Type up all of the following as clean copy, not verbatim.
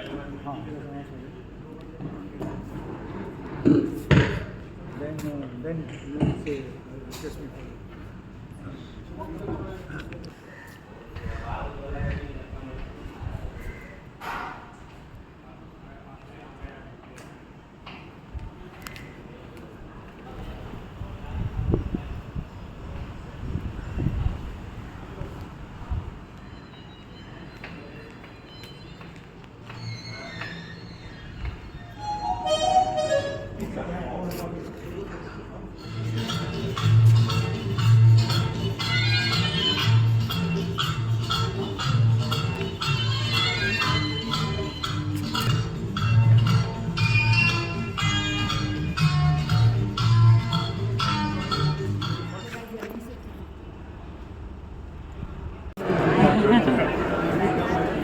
Then you will say request me for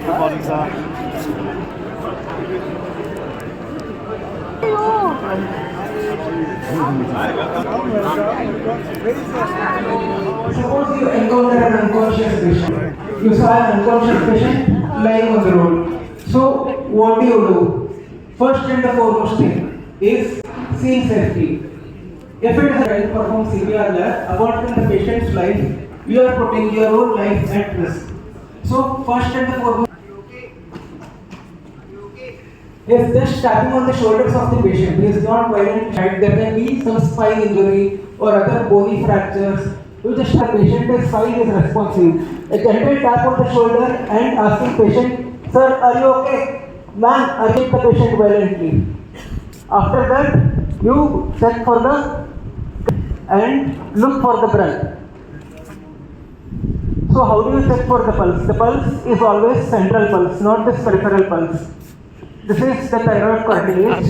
Good morning, sir. Suppose you encounter an unconscious patient. You saw an unconscious patient lying on the road. So what do? First and the foremost thing is scene safety. If it is a right perform CPR lab, apart from the patient's life, you are putting your own life at risk. So first and the foremost is just tapping on the shoulders of the patient. He is not violent. There can be some spine injury or other bony fractures. You just the patient is fine, is responsive. A gentle tap on the shoulder and asking patient, "Sir, are you okay? Ma'am, are you the patient violently?" After that, you check for the and look for the breath. So how do you check for the pulse? The pulse is always central pulse, not this peripheral pulse. This is the thyroid cartilage.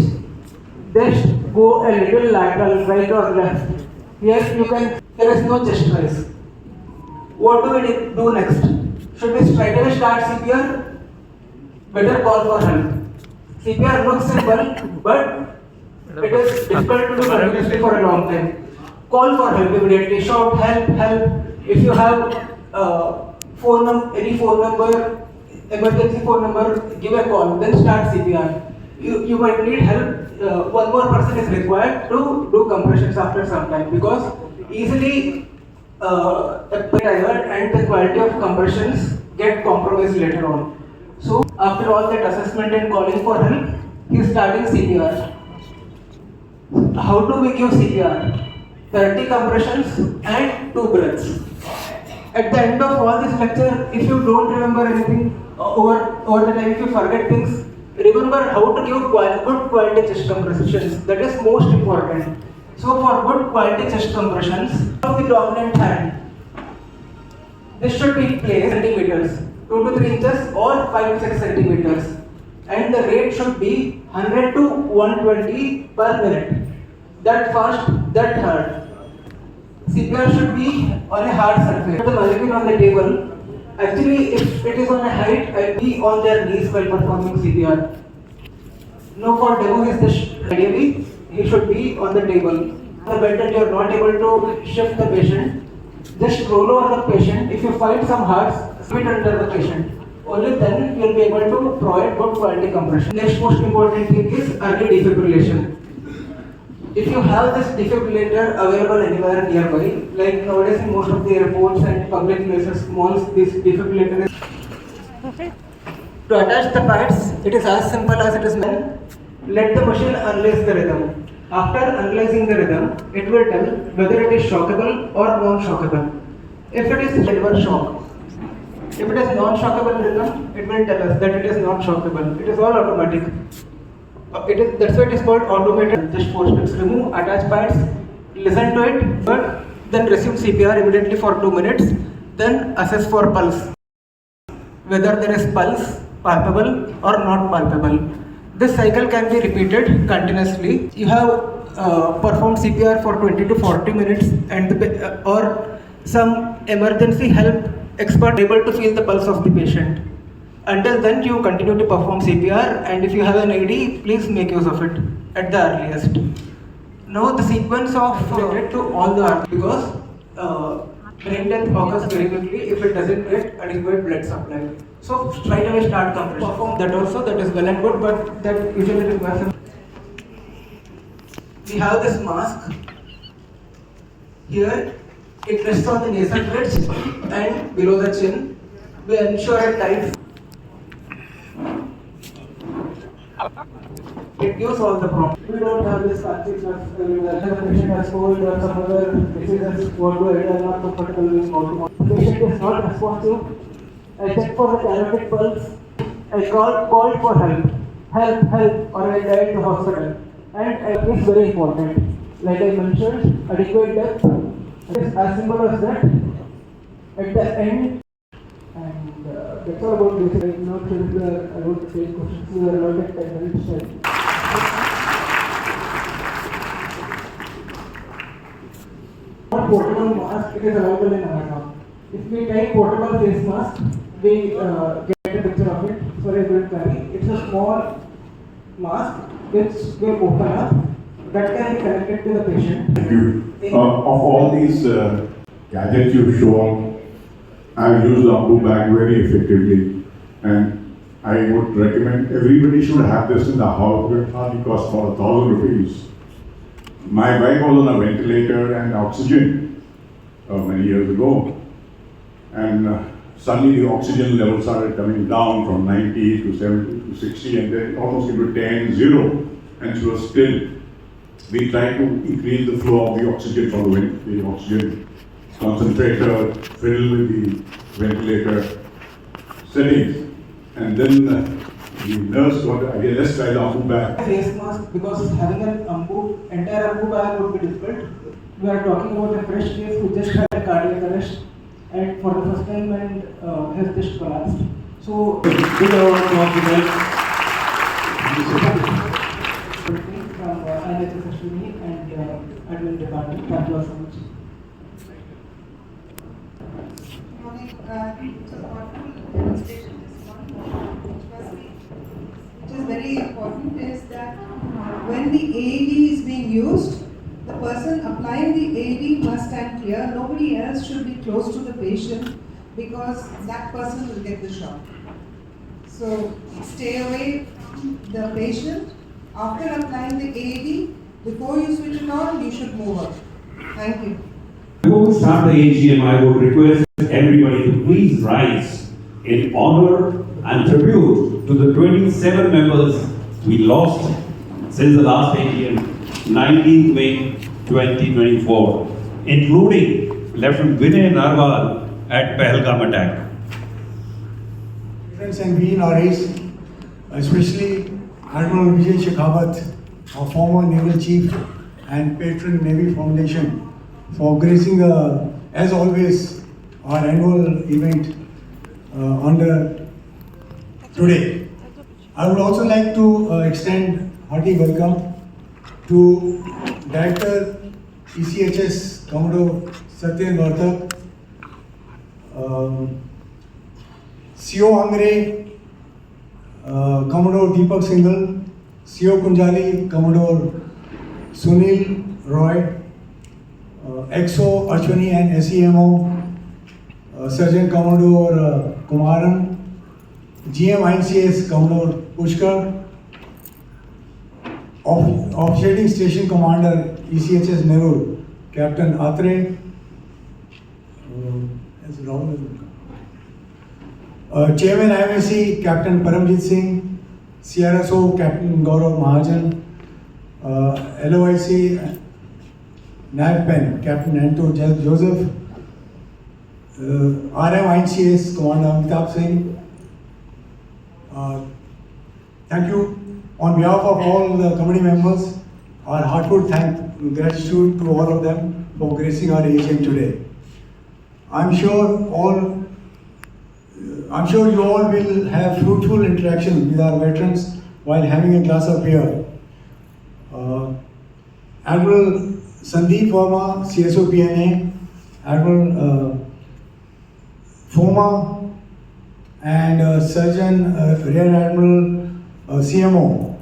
Just go a little lateral, right or left. Here you can, there is no chest rise. What do we do next? Should we straight away start CPR? Better call for help. CPR looks simple, but it is difficult to do continuously for a long time. Call for help immediately. Shout help, help. If you have any phone number, emergency phone number, give a call, then start CPR. You might need help. One more person is required to do compressions after some time, because easily the tired and the quality of compressions get compromised later on. So after all that assessment and calling for help, he is starting CPR. How do we give CPR? 30 compressions and 2 breaths. At the end of all this lecture, if you don't remember anything over the time, if you forget things, remember how to give good quality chest compressions. That is most important. So for good quality chest compressions, of the dominant hand, this should be placed centimeters, 2 to 3 inches or 5 to 6 centimeters, and the rate should be 100 to 120 per minute. That fast, that hard. CPR should be on a hard surface. The mannequin on the table. Actually, if it is on a height, I'll be on their knees while performing CPR. No, for demo, ideally he should be on the table. The bed that you are not able to shift the patient, just roll over the patient. If you find some hearts, sit under the patient. Only then you will be able to provide good quality compression. Next most important thing is early defibrillation. If you have this defibrillator available anywhere nearby, like nowadays in most of the airports and public places, malls, this defibrillator is. To attach the pads, it is as simple as it is meant. Let the machine analyze the rhythm. After analyzing the rhythm, it will tell whether it is shockable or non-shockable. If it is, it will shock. If it is non-shockable rhythm, it will tell us that it is not shockable. It is all automatic. That's why it is called automated. Just 4 steps: remove, attach pads, listen to it, but then resume CPR immediately for 2 minutes. Then assess for pulse, whether there is pulse palpable or not palpable. This cycle can be repeated continuously. You have performed CPR for 20 to 40 minutes, and or some emergency help expert able to feel the pulse of the patient. Until then, you continue to perform CPR, and if you have an AD, please make use of it at the earliest. Now, the sequence of related to all the because brain death occurs very quickly if it doesn't get adequate blood supply. So straight away start compression. Perform that also, that is well and good, but that usually requires a... We have this mask. Here, it rests on the nasal bridge and below the chin. We ensure a tight. It gives all the problems. We don't have this plastic mask. The patient has cold or some other diseases, what do I do? I'm not comfortable with how to. The patient is not responsive. I check for the carotid pulse. I called for help, or I died to hospital. And it's very important. Like I mentioned, adequate depth. It is as simple as that. At the end, and that's all about this. I'm not sure if you are about the same questions. You are allotted 10 minutes. Portable mask, it is available in Amazon. If we type portable face mask, we get a picture of it. Sorry, I couldn't carry. It's a small mask which will open up that can be connected to the patient. Thank you. Of all these gadgets you've shown, I've used the Ambu bag very effectively, and I would recommend everybody should have this in the house. It hardly costs about 1,000 rupees. My wife was on a ventilator and oxygen many years ago, and suddenly the oxygen level started coming down from 90 to 70 to 60, and then almost into 10, 0, and she was still. We tried to increase the flow of the oxygen from the oxygen concentrator, fill with the ventilator settings, and then the nurse got the idea, let's try the Ambu bag. Face mask, because having an entire Ambu bag would be difficult. We are talking about a fresh case who just had a cardiac arrest, and for the first time and has just collapsed. So, Big round of applause. from NHS and admin department. Thank you all so much. Morning. It was a wonderful demonstration this one. Which is very important is that when the AED is being used, the person applying the AED must stand clear. Nobody else should be close to the patient because that person will get the shock. So stay away from the patient. After applying the AED, before you switch it on, you should move up. Thank you. Before we start the AGM, I would request everybody to please rise in honor and tribute to the 27 members we lost since the last AGM, 19th May 2024, including Lieutenant Vinay Narwal at Pahalgam attack. Friends and we in our race, especially Admiral Vijay Shekhawat, our former Naval Chief and patron Navy Foundation, for gracing as always, our annual event under today. I would also like to extend hearty welcome to Director ECHS Commodore Satyen Vartak, CO Angre Commodore Deepak Singhal, CO Kunjali Commodore Sunil Roy, XO Ashwini and SEMO Sergeant Commodore Kumaran, GM INCS Commodore Pushkar, Offsetting Station Commander ECHS Nerur Captain Atre, Chairman Nfmc Captain Paramjit Singh, CRSO Captain Gaurav Mahajan, LOIC NAVPEN Captain Anto Joseph, RM INCS Commander Amitabh Singh. Thank you. On behalf of all the committee members, our heartfelt gratitude to all of them for gracing our AGM today. I'm sure you all will have fruitful interaction with our veterans while having a glass of beer. Admiral Sandeep Verma, CSO PNA, Admiral Foma, and Surgeon Rear Admiral CMO,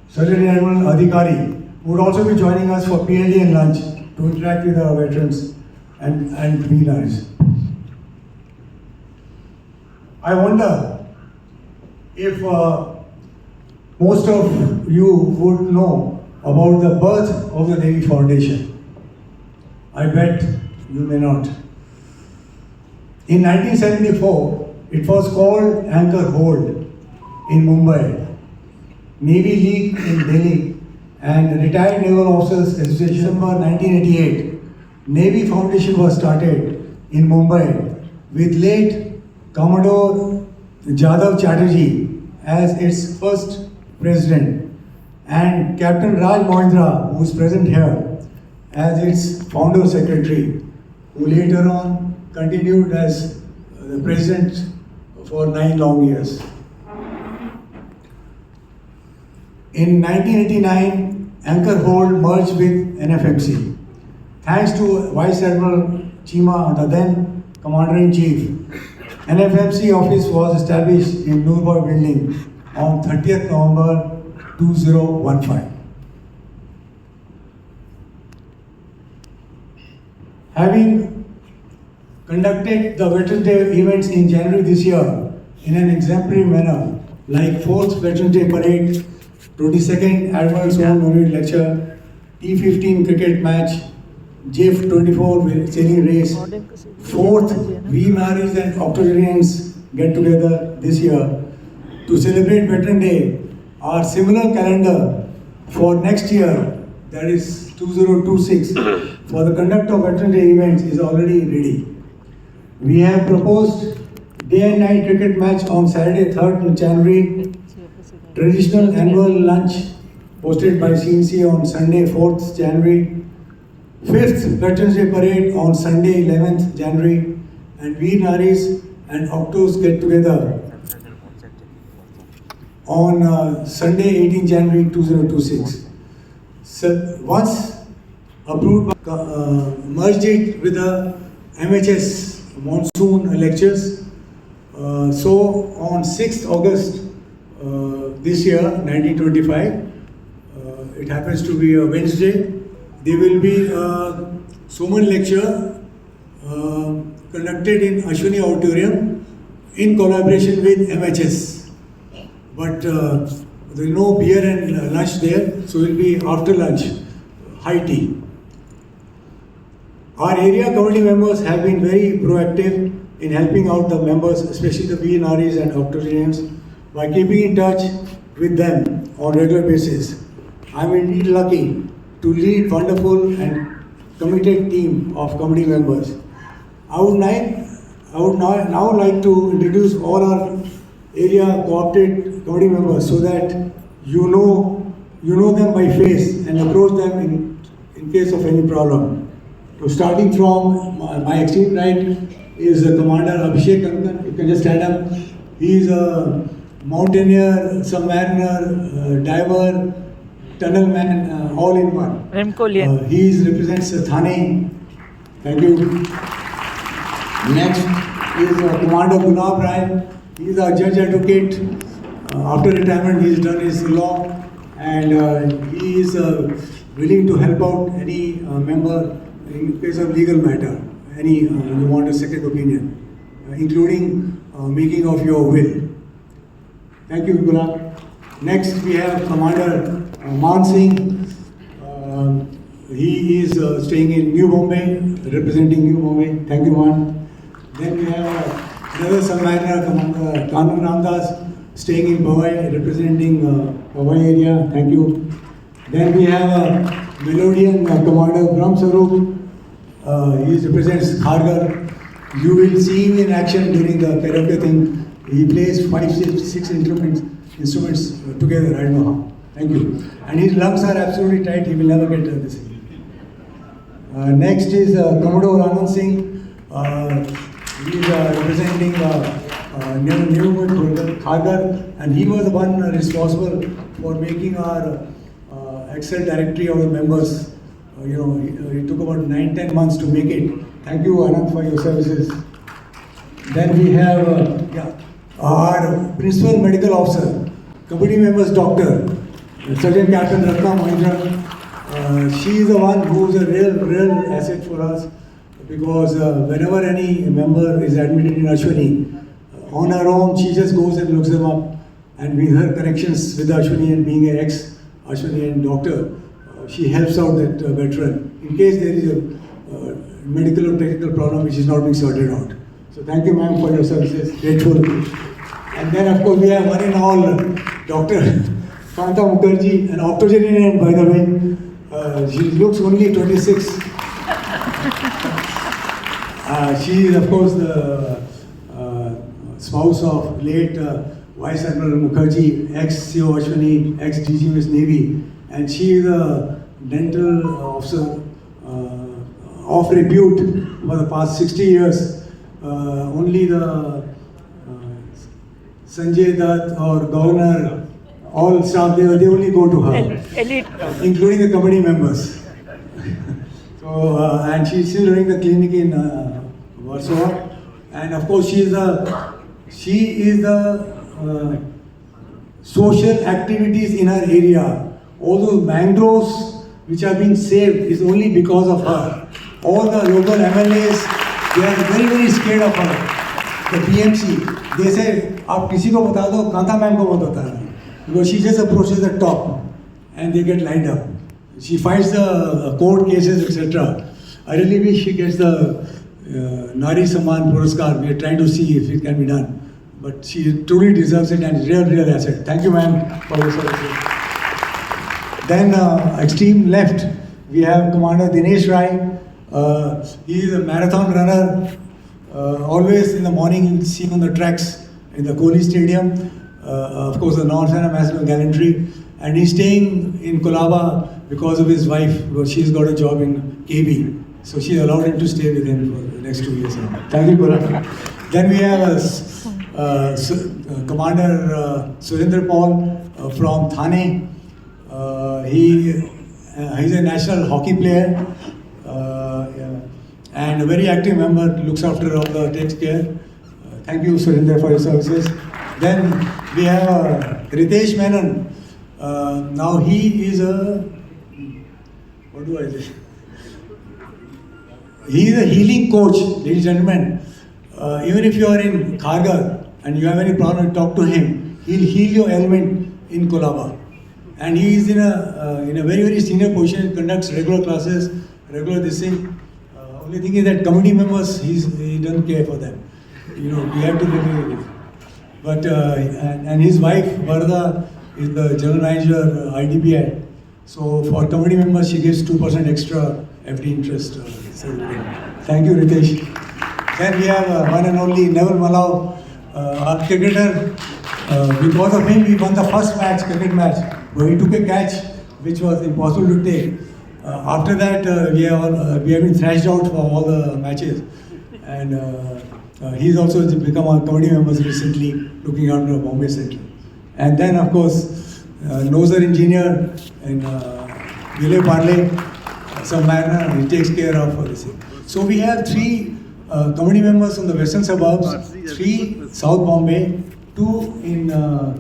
Surgeon Rear Admiral Adhikari, would also be joining us for PLD and lunch to interact with our veterans and winners. I wonder if most of you would know about the birth of the Navy Foundation. I bet you may not. In 1974, it was called Anchor Hold in Mumbai, Navy League in Delhi, and Retired Naval Officers Association. December 1988, Navy Foundation was started in Mumbai with late Commodore Jadhav Chatterjee as its first president and Captain Raj Mohindra, who is present here, as its founder secretary, who later on continued as the president for 9 long years. In 1989, Anchor Hold merged with Nfmc. Thanks to Vice Admiral Chima, the then Commander-in-Chief, Nfmc office was established in Nuremberg Building on 30th November 2015. Having conducted the Veterans Day events in January this year in an exemplary manner, like 4th Veterans Day Parade, 22nd Admiral Swan Memorial Lecture, T15 cricket match, JIF 24 sailing race, 4th VMARIs and octogenarians get together this year to celebrate Veteran Day. Our similar calendar for next year, that is 2026, for the conduct of Veteran Day events is already ready. We have proposed day and night cricket match on Saturday 3rd January, traditional annual lunch hosted by CNC on Sunday 4th January, 5th Veterans Day Parade on Sunday 11th January, and Veer Naris and Octos get together on Sunday 18th January 2026. So once approved, merged it with the MHS monsoon lectures. So on 6th August this year, 1925, it happens to be a Wednesday, there will be a Suman lecture conducted in Ashwini Auditorium in collaboration with MHS. But there is no beer and lunch there, so it will be after lunch, high tea. Our area committee members have been very proactive in helping out the members, especially the VNRs and octogenarians, by keeping in touch with them on regular basis. I am indeed lucky to lead wonderful and committed team of committee members. I would now like to introduce all our area co-opted committee members so that you know them by face and approach them in case of any problem. So starting from my extreme right is Commander Abhishek Kankan. You can just stand up. He is a mountaineer, submariner, diver, tunnel man, all in one. He represents Thane. Thank you. Next is Commander Gulab Rai. He is our judge advocate. After retirement, he has done his law, and he is willing to help out any member in case of legal matter. Any you want a second opinion, including making of your will. Thank you, Gulab. Next, we have Commander Man Singh. He is staying in New Bombay, representing New Bombay. Thank you, Man. Then we have another submariner, Commander Kanun Ramdas, staying in Bhavai, representing Bhavai area. Thank you. Then we have a Melodian Commander Brahm Sarup. He represents Khargar. You will see him in action during the karaoke thing. He plays 5, 6 instruments together. I don't know how. Thank you. And his lungs are absolutely tight. He will never get this. Next is Commodore Anand Singh. He is representing New Khargar, and he was the one responsible for making our Excel directory of the members. It took about 9-10 months to make it. Thank you, Anand, for your services. Then we have our Principal Medical Officer, committee members Doctor, Sergeant Captain Ratna Mohindra. She is the one who is a real asset for us. because whenever any member is admitted in Ashwini, on her own she just goes and looks them up, and with her connections with Ashwini and being an ex-Ashwini doctor, she helps out that veteran in case there is a medical or technical problem which is not being sorted out. So thank you, ma'am, for your services. Grateful. And then, of course, we have one and all Dr. Kanta Mukherjee, an octogenarian, by the way. She looks only 26. She is, of course, the spouse of late Vice Admiral Mukherjee, ex-CO Ashwini, ex-DG Navy, and she is a dental officer of repute for the past 60 years. Only the Sanjay Dutt or Governor, all staff, they only go to her, including the committee members. So, and she's still running the clinic in Warsaw, and of course she is the social activities in her area. All those mangroves which are being saved is only because of her. All the local MLAs, they are very, very scared of her. The BMC, they say, "आप किसी को बता दो, Kanta ma'am को मत बताना," because she just approaches the top, and they get lined up. She fights the court cases, etc. I really wish she gets the Nari Samman Puraskar. We are trying to see if it can be done, but she truly deserves it, and real asset. Thank you, ma'am, for your services. Then extreme left, we have Commander Dinesh Rai. He is a marathon runner. Always in the morning you will see on the tracks in the Kohli Stadium. Of course, the North-Sena Massive Gallantry. And he's staying in Kolaba because of his wife, because she's got a job in KB. So she allowed him to stay with him for the next 2 years. Thank you, Kola. Then we have Commander Surinder Paul from Thane. He's a national hockey player. And a very active member, looks after all the, takes care. Thank you, Surinder, for your services. Then we have Ritesh Menon. Now he is a, what do I say? He is a healing coach, ladies and gentlemen. Even if you are in Khargar and you have any problem, talk to him. He'll heal your ailment in Kolaba. And he is in a very, very senior position, conducts regular classes, regular this thing. Only thing is that committee members, he doesn't care for them. You know, we have to bring it. But, and his wife, Varda, is the general manager, IDBI. So for committee members, she gives 2% extra FD interest. So thank you, Ritesh. Then we have one and only Neville Malau, our cricketer. Because of him, we won the first cricket match, where he took a catch which was impossible to take. After that, we have been thrashed out for all the matches. And he's also become our committee members recently, looking after Bombay Central. And then, of course, Noser engineer in Vile Parle, some manner, he takes care of this thing. So we have 3 committee members from the western suburbs, 3 South Bombay, 2 in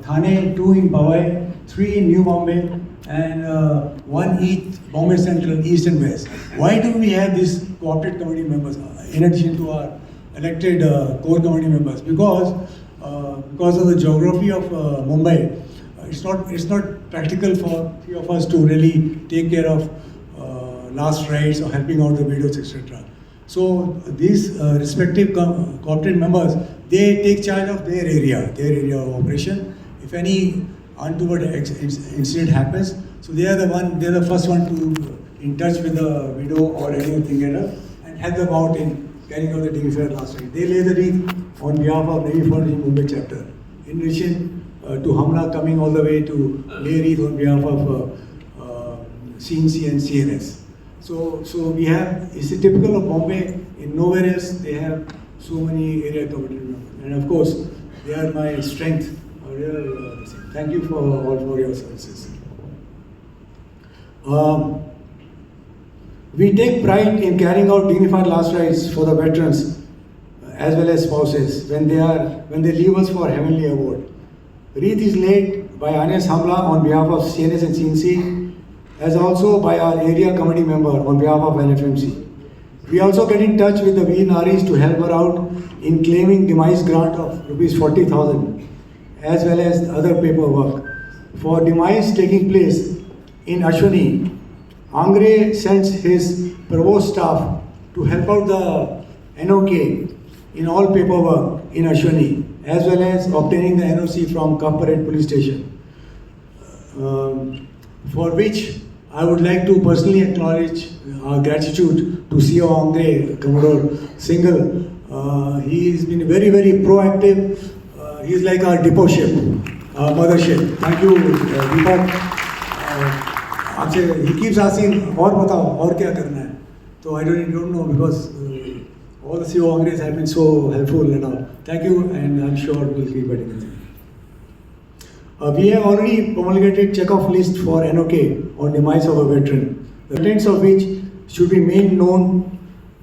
Thane, 2 in Powai, 3 in New Bombay, and 1 each Bombay Central, East and West. Why do we have these co-opted committee members in addition to our elected core committee members? Because of the geography of Mumbai, it's not practical for 3 of us to really take care of last rites or helping out the widows, etc. So these respective co-opted members, they take charge of their area of operation. If any untoward incident happens, so they are the first one to in touch with the widow or anything else and help them out in carrying out the dignified last rite. They lay the wreath on behalf of Navy Force Mumbai chapter. In addition to Hamla coming all the way to lay wreath on behalf of CNC and CNS. So we have, it's typical of Bombay, in nowhere else they have so many area committee members. And of course, they are my strength. Thank you for your services. We take pride in carrying out dignified last rites for the veterans as well as spouses when they leave us for heavenly award. Wreath is laid by Anes Hamla on behalf of CNS and CNC, as also by our area committee member on behalf of Nfmc. We also get in touch with the Veer Naris to help her out in claiming demise grant of rupees 40,000 as well as other paperwork. For demise taking place in Ashwini, Angre sends his provost staff to help out the NOK in all paperwork in Ashwini as well as obtaining the NOC from Corporate Police Station. For which I would like to personally acknowledge our gratitude to CEO Angre, Commodore Singhal. He has been very, very proactive. He is like our depot ship, our mothership. Thank you, Deepak. He keeps asking, और बताओ, और क्या करना है? So I don't know because all the CEO Angres have been so helpful and all. Thank you, and I'm sure we'll keep getting it. We have already promulgated check-off list for NOK on demise of a veteran, the contents of which should be made known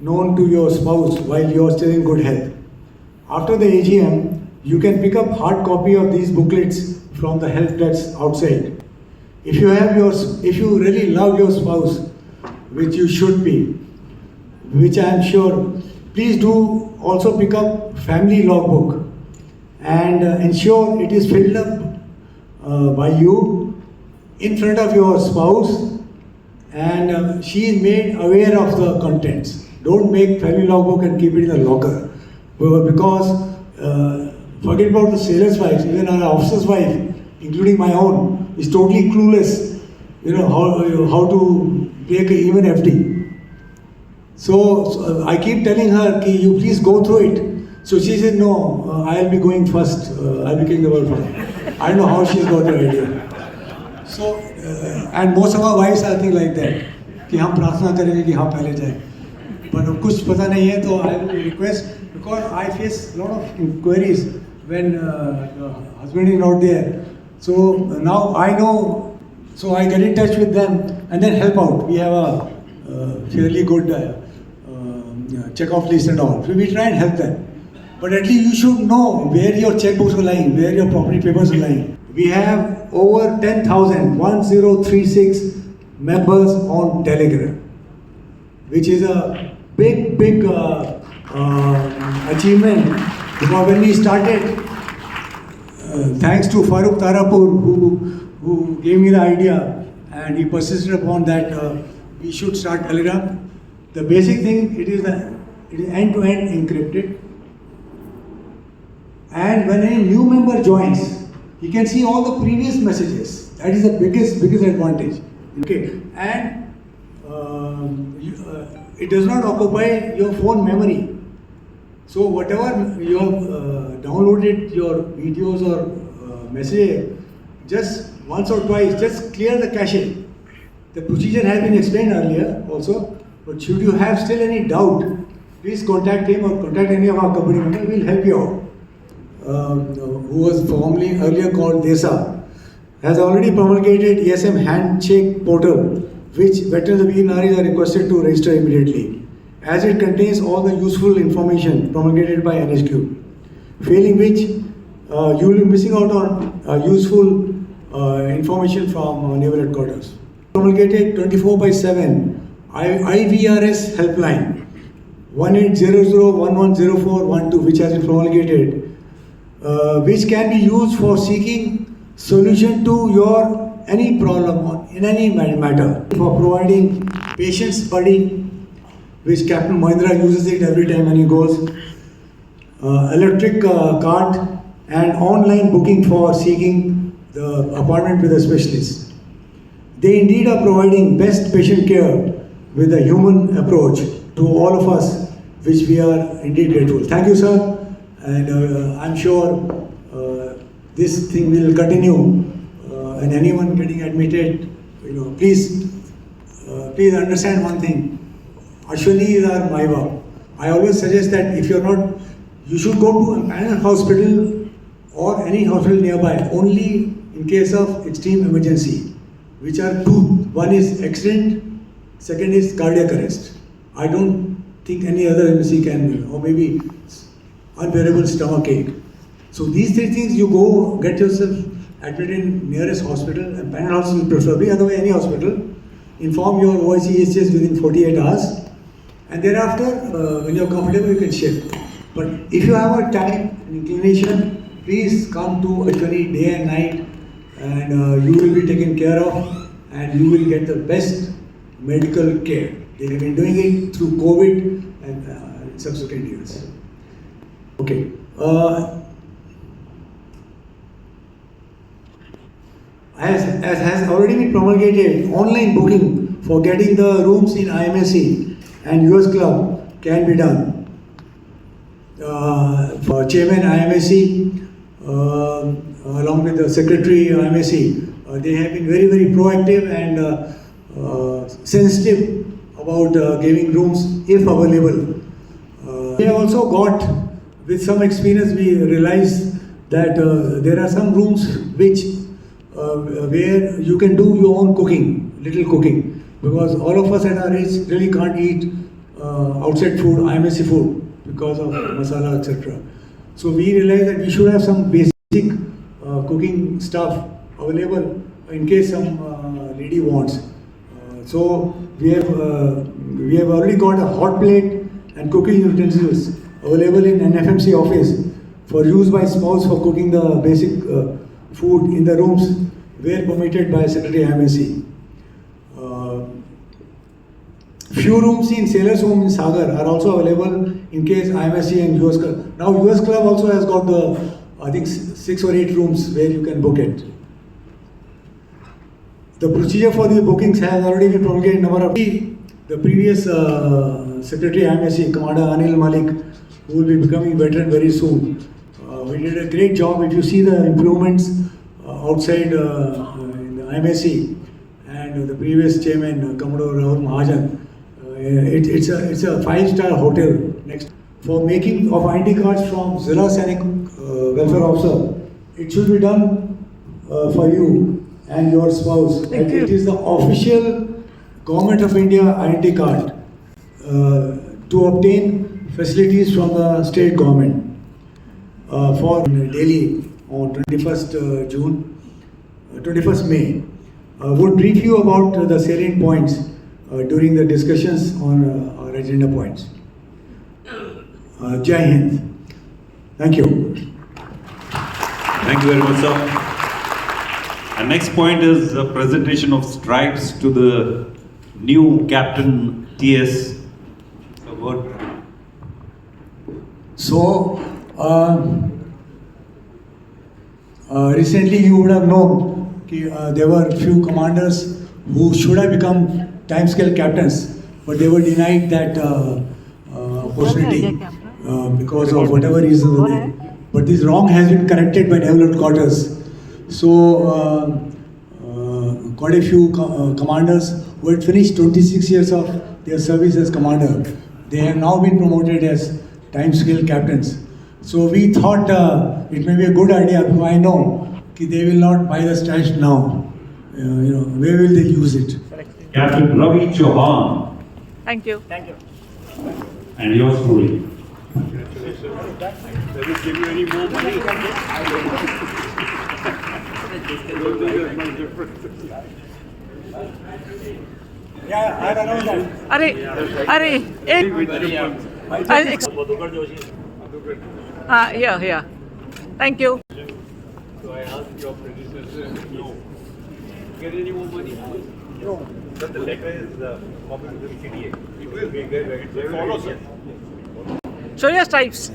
to your spouse while you are still in good health. After the AGM, you can pick up hard copy of these booklets from the help desk outside. If you really love your spouse, which you should be, which I am sure, please do also pick up family logbook and ensure it is filled up by you in front of your spouse and she is made aware of the contents. Don't make family logbook and keep it in the locker because forget about the sailor's wives, even our officer's wife, including my own, is totally clueless, how to take even FD. So I keep telling her, you please go through it. So she said, no, I'll be going first. I'll be king the world first. I don't know how she's got the idea. So, and most of our wives are things like that. कि हम प्रार्थना करेंगे कि हाँ पहले जाए. But कुछ पता नहीं है तो I will request because I face a lot of inquiries when the husband is not there. So now I know, so I get in touch with them and then help out. We have a fairly good check-off list and all. So we try and help them. But at least you should know where your checkbooks are lying, where your property papers are lying. We have over 10,036 members on Telegram, which is a big achievement. Because when we started, thanks to Farooq Tarapur, who gave me the idea and he persisted upon that we should start Telegram. The basic thing, it is end-to-end encrypted. And when a new member joins, he can see all the previous messages. That is the biggest advantage. Okay, and it does not occupy your phone memory. So whatever you have downloaded your videos or messages, just once or twice, just clear the cache. The procedure has been explained earlier also, but should you have still any doubt, please contact him or contact any of our company members. We will help you out. Who was formerly earlier called DESA, has already promulgated ESM handshake portal, which veterans of Veer Naris are requested to register immediately, as it contains all the useful information promulgated by NHQ. Failing which, you will be missing out on useful information from Naval Headquarters. Promulgated 24/7 IVRS helpline 1800110412, which has been promulgated. Which can be used for seeking solution to your any problem in any matter. For providing patient's buddy, which Captain Mahindra uses it every time when he goes. Electric cart and online booking for seeking the appointment with a specialist. They indeed are providing best patient care with a human approach to all of us, which we are indeed grateful. Thank you, sir. And I'm sure this thing will continue. And anyone getting admitted, please understand one thing. Ashwini is our Maiva. I always suggest that if you're not, you should go to a panel hospital or any hospital nearby only in case of extreme emergency, which are two. One is accident, second is cardiac arrest. I don't think any other emergency can, or maybe unbearable stomach ache. So these three things, you go get yourself admitted in nearest hospital, and panel hospital preferably, otherwise any hospital. Inform your OIC EHS within 48 hours, and thereafter, when you're comfortable, you can shift. But if you have a time and inclination, please come to Ashwani day and night, and you will be taken care of, and you will get the best medical care. They have been doing it through COVID and subsequent years. Okay. As has already been promulgated, online booking for getting the rooms in Nfmc and US Club can be done. For Chairman Nfmc, along with the Secretary Nfmc, they have been very, very proactive and sensitive about giving rooms if available. We have also got, with some experience, we realized that there are some rooms which where you can do your own cooking, little cooking, because all of us at our age really can't eat outside food, Nfmc food, because of masala, etc. So we realized that we should have some basic cooking stuff available in case some lady wants. So we have already got a hot plate and cooking utensils available in Nfmc office for use by spouse for cooking the basic food in the rooms where permitted by Secretary Nfmc. Few rooms in Sailors' Home in Sagar are also available in case Nfmc and US Club. Now US Club also has got the, I think, 6 or 8 rooms where you can book it. The procedure for the bookings has already been promulgated. Number of the previous Secretary Nfmc, Commander Anil Malik, who will be becoming veteran very soon. We did a great job. If you see the improvements outside in the Nfmc and the previous chairman, Commodore Rahul Mahajan, it's a 5-star hotel. Next, for making of ID cards from Zilla Sainik Welfare Officer, it should be done for you and your spouse. And it is the official Government of India ID card to obtain facilities from the state government. For Delhi on 21st June, 21st May, would brief you about the salient points during the discussions on our agenda points. Jai Hind. Thank you. Thank you very much, sir. Our next point is the presentation of stripes to the new Captain TS. So, recently you would have known that there were few commanders who should have become timescale captains, but they were denied that opportunity because of whatever reason. But this wrong has been corrected by naval headquarters. So, quite a few commanders who had finished 26 years of their service as commander, they have now been promoted as timescale captains. So we thought it may be a good idea, because I know they will not buy the stripes now. Where will they use it? Captain Ravi Chauhan. Thank you. And yours truly. Does it give you any more money? Yeah, I don't know that. Here. Thank you. So I asked your predecessor, no. Get any more money? No. But the letter is copied with the CDA. It will be there. It will follow, sir. Show your stripes.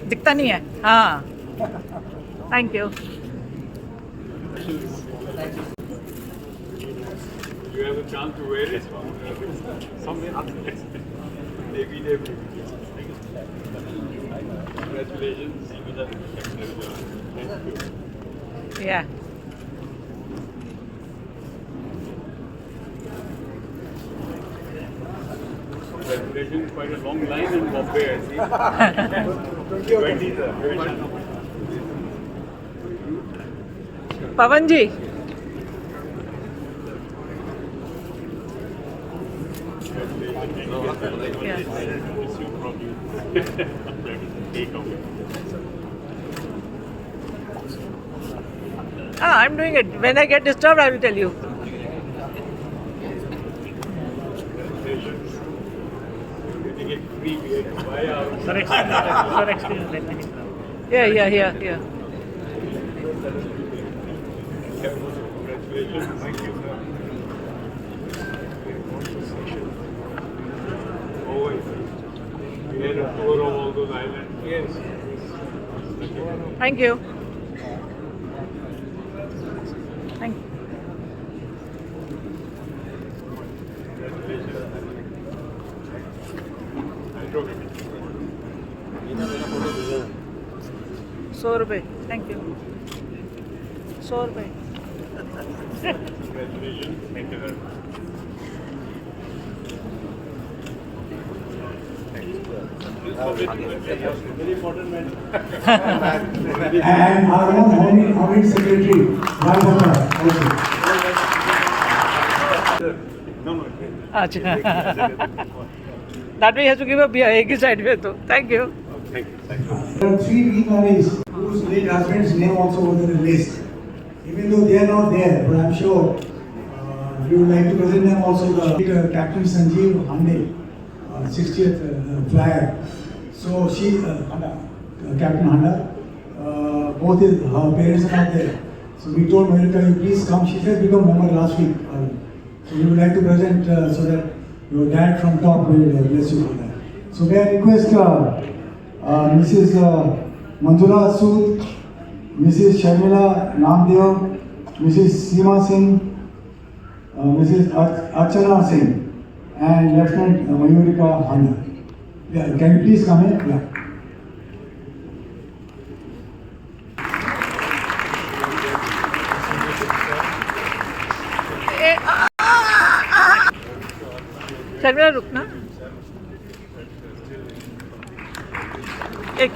दिखता नहीं है. हाँ. Thank you. You have a chance to wear it somewhere. Maybe they will. Congratulations. Yeah. Congratulations. Quite a long line in Bombay, I see. 20, sir. Pavan ji. I'm doing it. When I get disturbed, I will tell you. Yeah. We had a tour of all those islands. Yes. Thank you. Thank you. ₹100. Thank you. ₹100. Congratulations. Thank you very much. Very important man. And our own Home Secretary, Rajapapa, also. अच्छा that way he has to give a beer एक ही side में तो thank you. There are 3 Vietnamese whose late husband's name also was in the list. Even though they are not there, but I'm sure we would like to present them also the Captain Sanjeev Hande, 60th flyer. So she, Captain Handa, both her parents are not there. So we told Monica, you please come. She said become member last week. So we would like to present so that your dad from top will bless you for that. So may I request Mrs. Manjula Sood, Mrs. Sharmila Namdev, Mrs. Seema Singh, Mrs. Archana Singh, and Lieutenant Mayurika Handa. Yeah, can you please come in? Yeah. Sharmila रुकना एक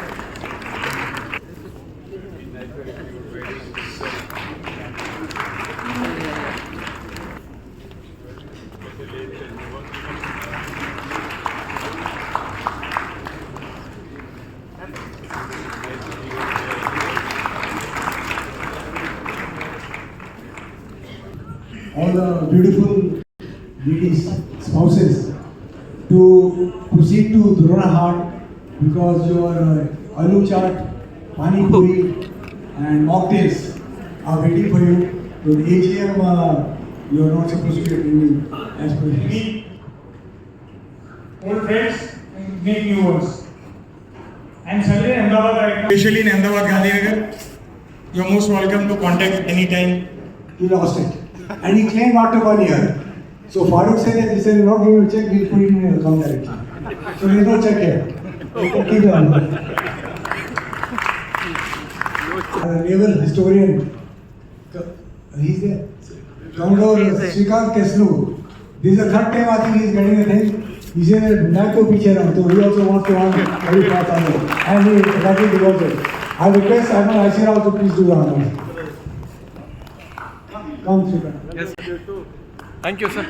All the beautiful ladies, spouses, to proceed to Drona Hut because your aloo chaat, pani puri and mocktails are waiting for you. So the AGM, you are not supposed to be attending as per this. Meet old friends and meet new ones. I am Sanjay in Ahmedabad right now. Especially in Ahmedabad, Gandhinagar. You are most welcome to contact anytime. He lost it. And he claimed after 1 year. So Farooq said that he said, "We'll not give you a check, we'll put it in your account directly." So there is no check here. You can keep it on. Our naval historian, he's there. Commodore Srikant Keslu. This is the third time I think he's getting a thing. He said that मैं तो पीछे रहा हूँ, so he also wants to earn every part on it. And he exactly deserves it. I request Admiral Aishira also please do the honors. Come, Srikant. Yes. Thank you, sir.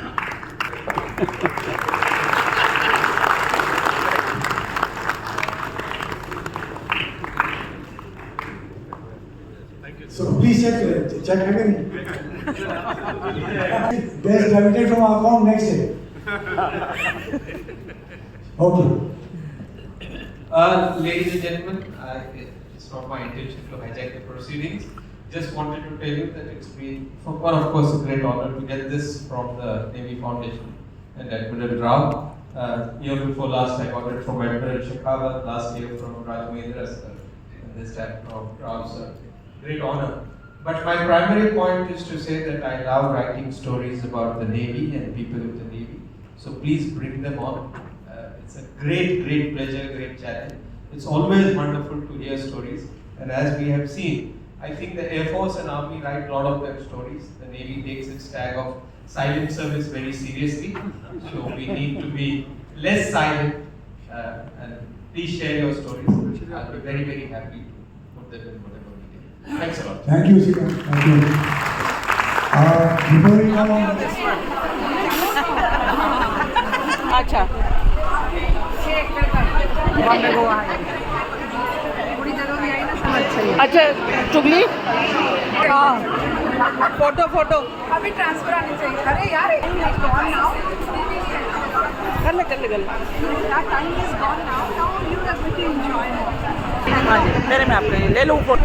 So please check again. There's debited from our account next day. Okay. Ladies and gentlemen, it's not my intention to hijack the proceedings. Just wanted to tell you that it's been, one, of course, a great honor to get this from the Navy Foundation and Admiral Rao. Year before last, I got it from Admiral Shekhawat, last year from Rajmendra sir, and this time from Rao sir. Great honor. But my primary point is to say that I love writing stories about the Navy and people of the Navy. So please bring them on. It's a great pleasure, great challenge. It's always wonderful to hear stories. And as we have seen, I think the Air Force and Army write a lot of their stories. The Navy takes its tag of silent service very seriously. So we need to be less silent and please share your stories. I'll be very happy to put them in whatever media. Thanks a lot. Thank you, Srikant. Thank you. Before we come on, अच्छा अच्छा चुगली हाँ photo अभी transfer आनी चाहिए. अरे यार, कर ले That time is gone now. Now you are going to enjoy more. हाँ जी मेरे में आपका ये ले लूँ फोटो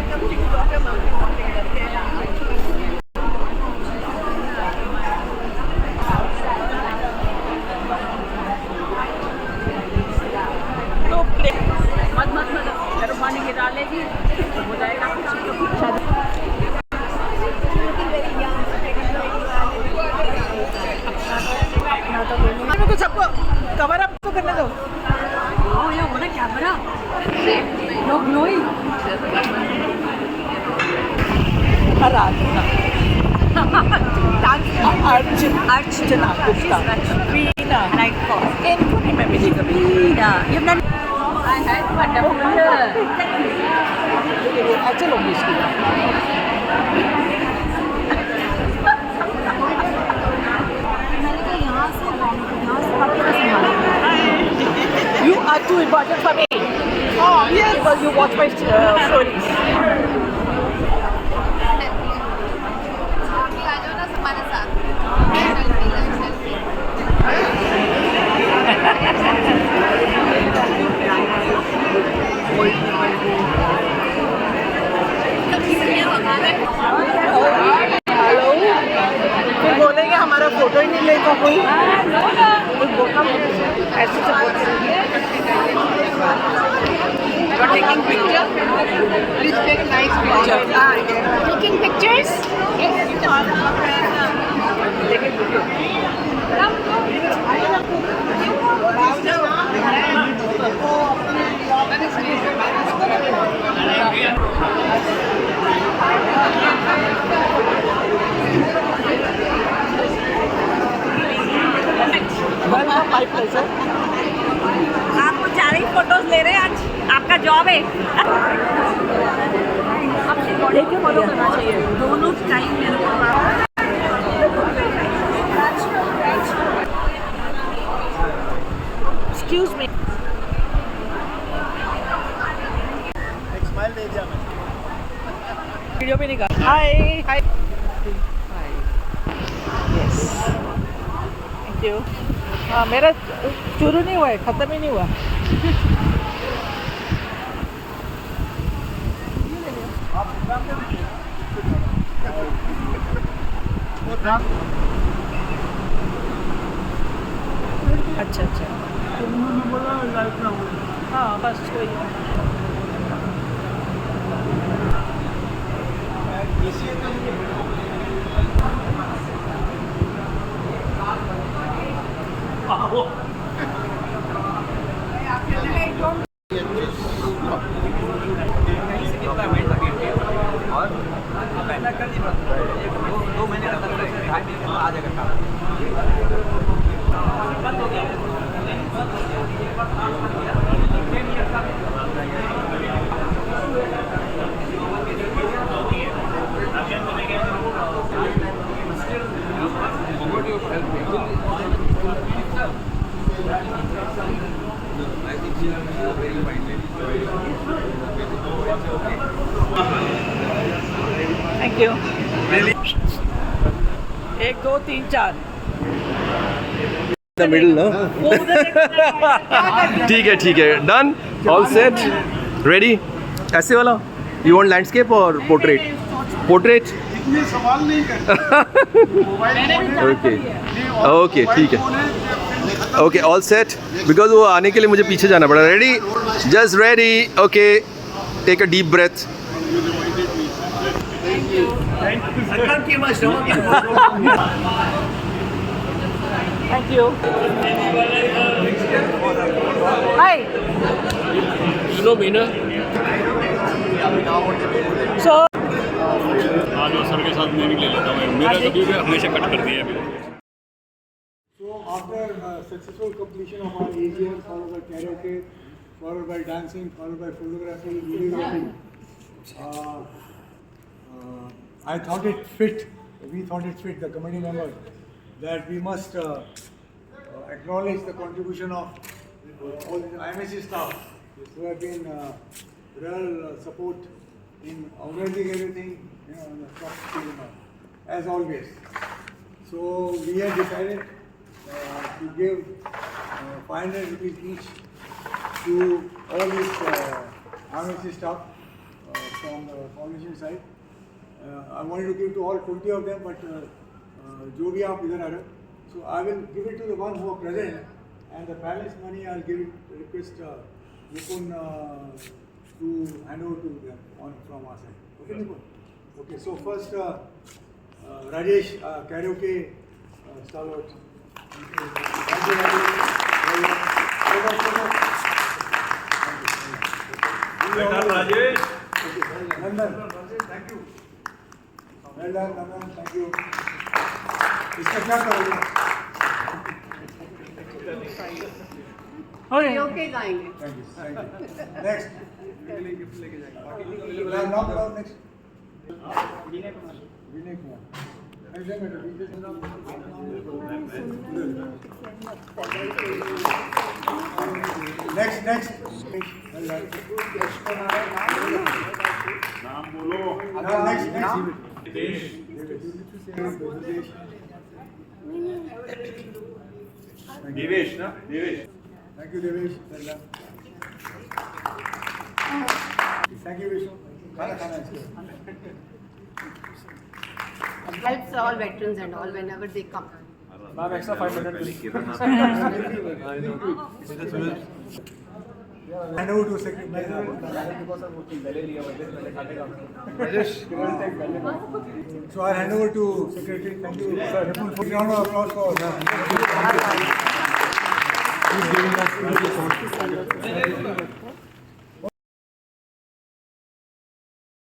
तो मत मत मत गर्म पानी गिरा लेगी हो जाएगा मेरे को सबको कवर अप तो करने दो Oh, yeah, what a camera. You're glowing. Archana Gupta Veena Right call. इनको नहीं मैं मिली कभी You've done. I had wonderful. अच्छा लोग इसकी मैंने कहा यहाँ से You are too important for me. Oh yes, because you watch my stories. आ जाओ ना हमारे साथ. हेलो फिर बोलेंगे हमारा फोटो ही नहीं लेगा कोई ऐसे You're taking picture. Please take nice picture. Taking pictures? My pleasure आपको 4 ही फोटोज ले रहे हैं आज आपका जॉब है देखिए फॉलो करना चाहिए दोनों टाइम मेरे को एक्सक्यूज मी वीडियो भी निकाल हाय हाय यस थैंक यू हाँ मेरा शुरू नहीं हुआ है ख़त्म ही नहीं हुआ अच्छा अच्छा हाँ बस कोई थैंक यू 1 2 3 4 द मिडिल ना ठीक है डन ऑल सेट रेडी ऐसे वाला यू वांट लैंडस्केप और पोर्ट्रेट सवाल नहीं करते ओके ठीक है ओके ऑल सेट बिकॉज वो आने के लिए मुझे पीछे जाना पड़ा ready just ready okay take a deep breath thank you hi You know Meena? So आज वो सर के साथ मैं भी ले लेता हूँ मेरा कभी भी हमेशा कट कर दिया है So after successful completion of our AGM, followed by karaoke, followed by dancing, followed by photography, videography, I thought it fit, we thought it fit, the committee members, that we must acknowledge the contribution of all the IMSC staff who have been real support in organizing everything, you know, on the top scale, as always. So we had decided to give 500 rupees each to all these Nfmc staff from the foundation side. I wanted to give to all 20 of them, but जो भी आप इधर आ रहे हो, so I will give it to the ones who are present, and the balance money I'll give it, request Mukun to hand over to them from our side. Okay, Mukun? Okay, so first Rajesh, karaoke stalwart. Thank you, Rajesh. Well done, Rajesh. Okay, Nandan. Thank you. Well done, Nandan. Thank you. इसका क्या करोगे? Okay गाएंगे. Thank you. Thank you. Next. Knock it out next. Vinay Kumar. Next. Well done. नाम बोलो. Next. देश. देवेश ना Devesh. Thank you, Devesh. Well done. Thank you, Vishnu. खाना इसको. Helps all veterans and all whenever they come. Ma'am, extra 5 minutes. Hand over to secretary. So I hand over to secretary. Thank you. Put round of applause for. He's giving us.